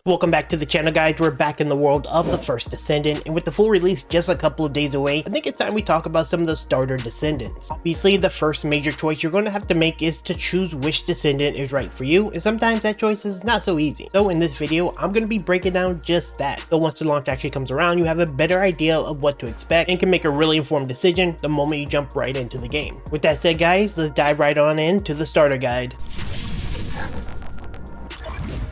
Welcome back to the channel, guys. We're back in the world of the first Descendant, and with the full release just a couple of days away, I think it's time we talk about some of the starter Descendants. Obviously, the first major choice you're going to have to make is to choose which Descendant is right for you, and sometimes that choice is not so easy. So in this video, I'm going to be breaking down just that. So once the launch actually comes around, you have a better idea of what to expect and can make a really informed decision the moment you jump right into the game. With that said, guys, let's dive right on into the starter guide.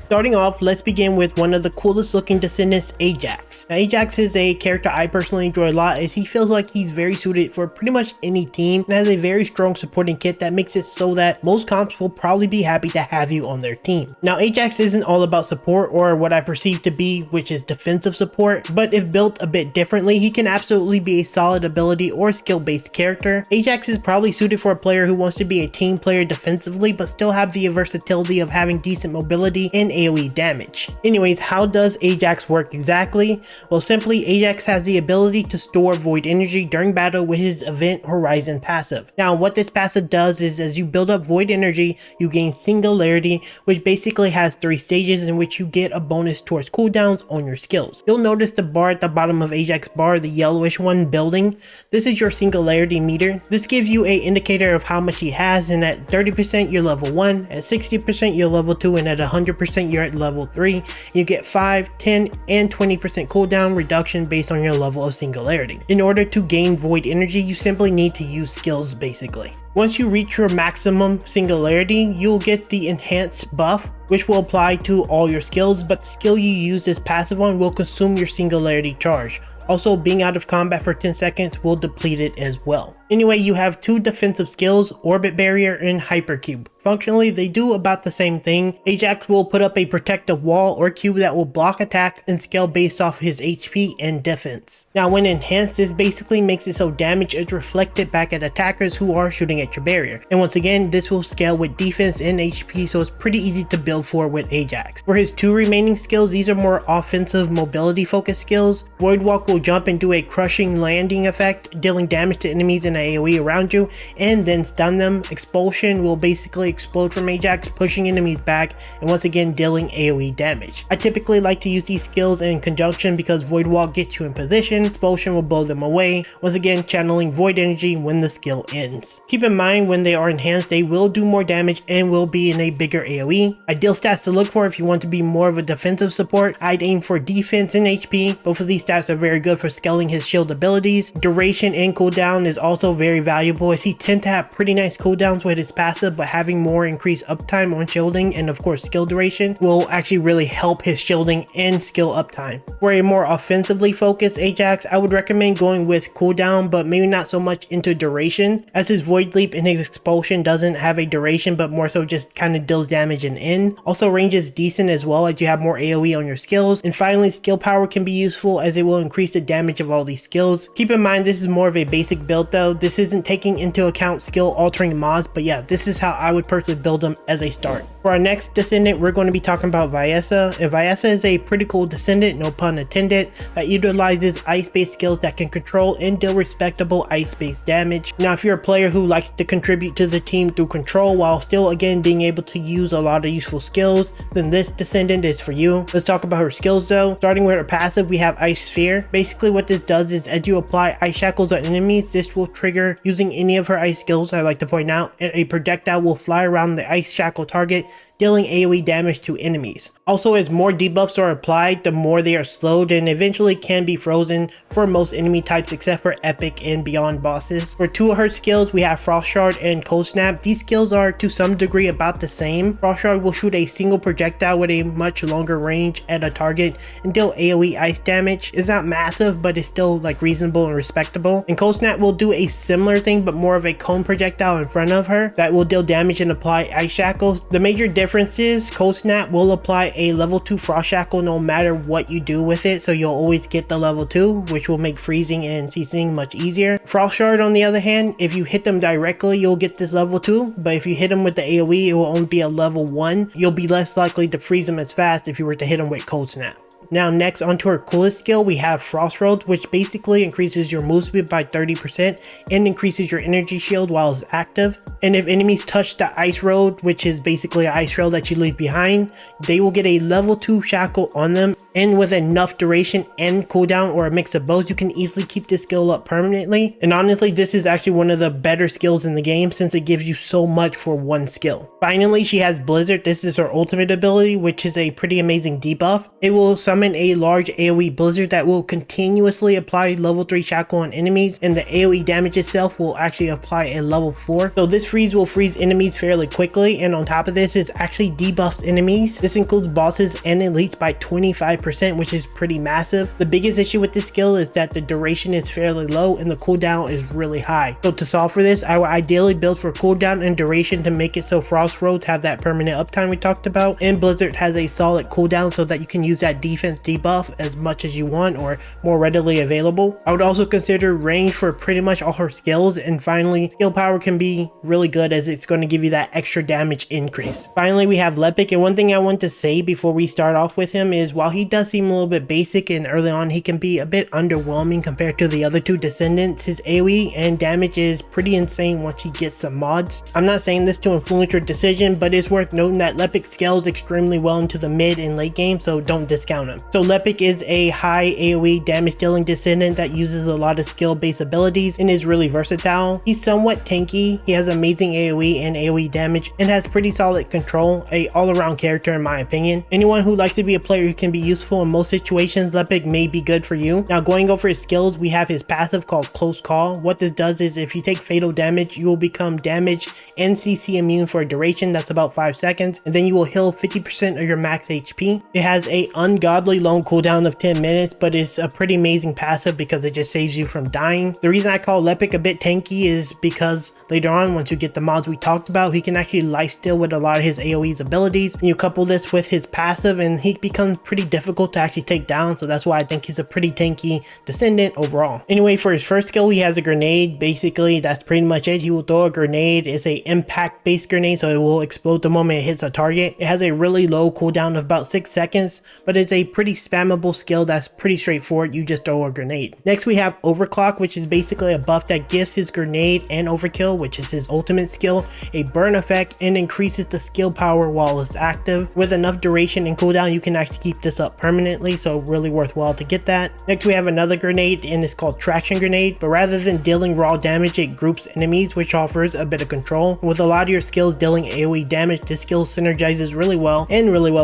Starting off, let's begin with one of the coolest looking Descendants, Ajax. Now, Ajax is a character I personally enjoy a lot as he feels like he's very suited for pretty much any team and has a very strong supporting kit that makes it so that most comps will probably be happy to have you on their team. Now, Ajax isn't all about support or what I perceive to be, which is defensive support, but if built a bit differently, he can absolutely be a solid ability or skill-based character. Ajax is probably suited for a player who wants to be a team player defensively but still have the versatility of having decent mobility and AoE damage. Anyways, how does Ajax work exactly? Well, simply Ajax has the ability to store void energy during battle with his Event Horizon passive. Now, what this passive does is as you build up void energy, you gain Singularity, which basically has 3 stages in which you get a bonus towards cooldowns on your skills. You'll notice the bar at the bottom of Ajax bar, the yellowish one building. This is your Singularity meter. This gives you an indicator of how much he has, and at 30% you're level 1, at 60% you're level 2, and at 100% you're at level 3. You get 5, 10, and 20% cooldown reduction based on your level of Singularity. In order to gain void energy, you simply need to use skills basically. Once you reach your maximum Singularity, you'll get the enhanced buff, which will apply to all your skills, but the skill you use this passive on will consume your Singularity charge. Also, being out of combat for 10 seconds will deplete it as well. Anyway, you have 2 defensive skills, Orbit Barrier and Hypercube. Functionally, they do about the same thing. Ajax will put up a protective wall or cube that will block attacks and scale based off his HP and defense. Now, when enhanced, this basically makes it so damage is reflected back at attackers who are shooting at your barrier. And once again, this will scale with defense and HP, so it's pretty easy to build for with Ajax. For his 2 remaining skills, these are more offensive mobility focused skills. Void Walk will jump and do a crushing landing effect, dealing damage to enemies in AoE around you and then stun them. Expulsion will basically explode from Ajax, pushing enemies back and once again dealing AoE damage. I typically like to use these skills in conjunction because Void Walk gets you in position, Expulsion will blow them away, once again channeling void energy when the skill ends. Keep in mind when they are enhanced, they will do more damage and will be in a bigger AoE. Ideal stats to look for if you want to be more of a defensive support, I'd aim for defense and HP. Both of these stats are very good for scaling his shield abilities. Duration and cooldown is also very valuable as he tends to have pretty nice cooldowns with his passive, but having more increased uptime on shielding and of course skill duration will actually really help his shielding and skill uptime. For a more offensively focused Ajax, I would recommend going with cooldown, but maybe not so much into duration, as his Void Leap and his Expulsion doesn't have a duration but more so just kind of deals damage and end. Also, range is decent as well as you have more AoE on your skills. And finally, skill power can be useful as it will increase the damage of all these skills. Keep in mind this is more of a basic build though. This isn't taking into account skill altering mods, but yeah, this is how I would personally build them as a start. For our next Descendant, we're going to be talking about Vessa. And Vessa is a pretty cool Descendant, no pun intended, that utilizes ice-based skills that can control and deal respectable ice-based damage. Now, if you're a player who likes to contribute to the team through control while still again being able to use a lot of useful skills, then this Descendant is for you. Let's talk about her skills though. Starting with her passive, we have Ice Sphere. Basically what this does is as you apply ice shackles on enemies, this will trigger using any of her ice skills, I like to point out, and a projectile will fly around the ice shackle target, dealing AoE damage to enemies. Also, as more debuffs are applied, the more they are slowed and eventually can be frozen for most enemy types except for epic and beyond bosses. For 2 of her skills, we have Frost Shard and Cold Snap. These skills are to some degree about the same. Frost Shard will shoot a single projectile with a much longer range at a target and deal AoE ice damage. It's not massive, but it's still like reasonable and respectable. And Cold Snap will do a similar thing but more of a cone projectile in front of her that will deal damage and apply ice shackles. The major difference is Cold Snap will apply a level 2 Frost Shackle no matter what you do with it, so you'll always get the level 2, which will make freezing and ceasing much easier. Frost Shard on the other hand, if you hit them directly you'll get this level 2, but if you hit them with the AoE it will only be a level 1. You'll be less likely to freeze them as fast if you were to hit them with Cold Snap. Now next onto her coolest skill, we have Frost Road, which basically increases your move speed by 30% and increases your energy shield while it's active. And if enemies touch the Ice Road, which is basically an ice trail that you leave behind, they will get a level 2 shackle on them, and with enough duration and cooldown or a mix of both, you can easily keep this skill up permanently. And honestly, this is actually one of the better skills in the game since it gives you so much for one skill. Finally, she has Blizzard. This is her ultimate ability, which is a pretty amazing debuff. It will summon a large AoE blizzard that will continuously apply level 3 shackle on enemies, and the AoE damage itself will actually apply a level 4. So this freeze will freeze enemies fairly quickly, and on top of this, it actually debuffs enemies. This includes bosses and elites by 25%, which is pretty massive. The biggest issue with this skill is that the duration is fairly low and the cooldown is really high. So to solve for this, I would ideally build for cooldown and duration to make it so Frost Roads have that permanent uptime we talked about, and Blizzard has a solid cooldown so that you can use that defense debuff as much as you want or more readily available. I would also consider range for pretty much all her skills, and finally skill power can be really good as it's going to give you that extra damage increase. Finally, we have Lepic, and one thing I want to say before we start off with him is while he does seem a little bit basic and early on he can be a bit underwhelming compared to the other two Descendants, his AoE and damage is pretty insane once he gets some mods. I'm not saying this to influence your decision, but it's worth noting that Lepic scales extremely well into the mid and late game, so don't discount him. So Lepic is a high AoE damage dealing Descendant that uses a lot of skill based abilities and is really versatile. He's somewhat tanky, he has amazing AoE and AoE damage and has pretty solid control, a all-around character in my opinion. Anyone who likes to be a player who can be useful in most situations, Lepic may be good for you. Now going over his skills, we have his passive called Close Call. What this does is if you take fatal damage, you will become damage and CC immune for a duration that's about 5 seconds, and then you will heal 50% of your max HP. It has a ungodly long cooldown of 10 minutes, but it's a pretty amazing passive because it just saves you from dying. The reason I call Lepic a bit tanky is because later on, once you get the mods we talked about, he can actually lifesteal with a lot of his AoE's abilities, and you couple this with his passive and he becomes pretty difficult to actually take down, so that's why I think he's a pretty tanky Descendant overall. Anyway, for his first skill, he has a grenade. Basically, that's pretty much it. He will throw a grenade. It's a impact based grenade, so it will explode the moment it hits a target. It has a really low cooldown of about 6 seconds, but it's a pretty spammable skill that's pretty straightforward. You just throw a grenade. Next, we have Overclock, which is basically a buff that gives his grenade and Overkill, which is his ultimate skill, a burn effect and increases the skill power while it's active. With enough duration and cooldown, you can actually keep this up permanently, so really worthwhile to get that. Next, we have another grenade, and it's called Traction Grenade, but rather than dealing raw damage, it groups enemies, which offers a bit of control. With a lot of your skills dealing AoE damage, this skill synergizes really well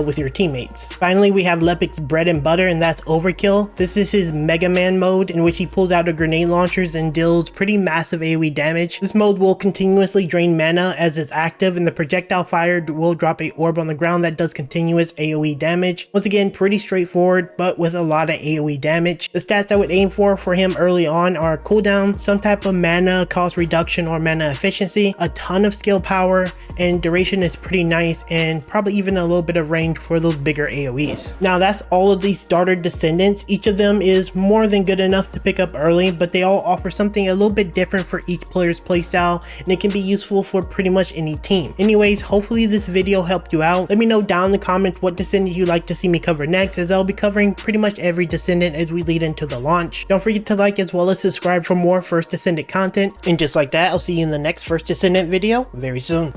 with your teammates. Finally, we have Lepic's bread and butter, and that's Overkill. This is his Mega Man mode, in which he pulls out a grenade launchers and deals pretty massive AoE damage. This mode will continuously drain mana as it's active, and the projectile fired will drop a orb on the ground that does continuous AoE damage. Once again, pretty straightforward, but with a lot of AoE damage. The stats I would aim for him early on are cooldown, some type of mana cost reduction or mana efficiency, a ton of skill power, and duration is pretty nice, and probably even a little bit of range for those bigger AoEs. Now that's all of these starter Descendants. Each of them is more than good enough to pick up early, but they all offer something a little bit different for each player's playstyle, and it can be useful for pretty much any team. Anyways, hopefully this video helped you out. Let me know down in the comments what Descendant you'd like to see me cover next, as I'll be covering pretty much every Descendant as we lead into the launch. Don't forget to like as well as subscribe for more First Descendant content, and just like that, I'll see you in the next First Descendant video very soon.